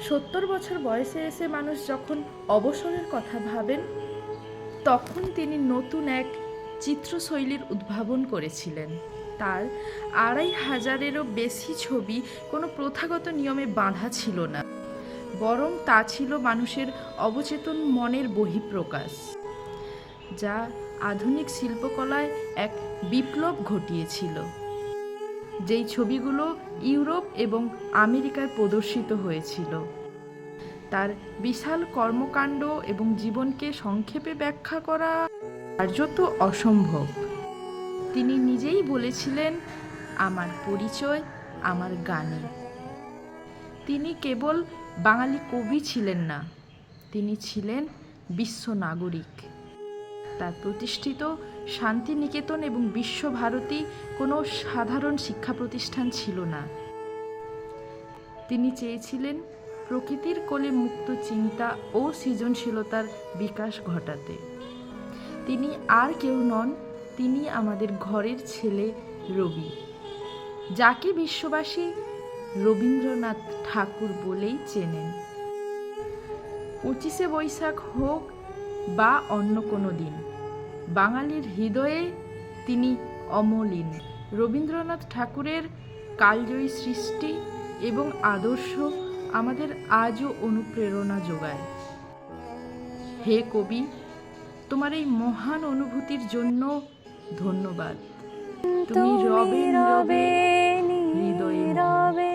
70 বছর বয়সে এসে মানুষ যখন অবসরের কথা ভাবেন, তখন তিনি নতুন এক চিত্রশৈলীর উদ্ভাবন করেছিলেন। তার 2500-এরও বেশি ছবি কোনো প্রথাগত নিয়মে বাঁধা ছিল না, বরং তা ছিল মানুষের অবচেতন মনের বহিঃপ্রকাশ, যা আধুনিক শিল্পকলায় এক বিপ্লব ঘটিয়েছিল। যেই ছবিগুলো ইউরোপ এবং আমেরিকায় প্রদর্শিত হয়েছিল, তার বিশাল কর্মকাণ্ড এবং জীবনকে সংক্ষেপে ব্যাখ্যা করা কার্যত অসম্ভব। তিনি নিজেই বলেছিলেন, আমার পরিচয় আমার গানে। তিনি কেবল বাঙালি কবি ছিলেন না, তিনি ছিলেন বিশ্ব নাগরিক। তার প্রতিষ্ঠিত শান্তিনিকেতন এবং বিশ্বভারতী কোনো সাধারণ শিক্ষা প্রতিষ্ঠান ছিল না। তিনি চেয়েছিলেন প্রকৃতির কোলে মুক্ত চিন্তা ও সৃজনশীলতার বিকাশ ঘটাতে। তিনি আর কেউ নন, তিনি আমাদের ঘরের ছেলে রবি, যাকে বিশ্ববাসী রবীন্দ্রনাথ ঠাকুর বলেই চেনেন। 25শে বৈশাখ হোক বা অন্য কোনো দিন, বাঙালির হৃদয়ে তিনি অমলিন। রবীন্দ্রনাথ ঠাকুরের কালজয়ী সৃষ্টি এবং আদর্শ আমাদের আজও অনুপ্রেরণা যোগায়। হে কবি, তোমার এই মহান অনুভূতির জন্য ধন্যবাদ। তুমি রবে নীরবে হৃদয়ে।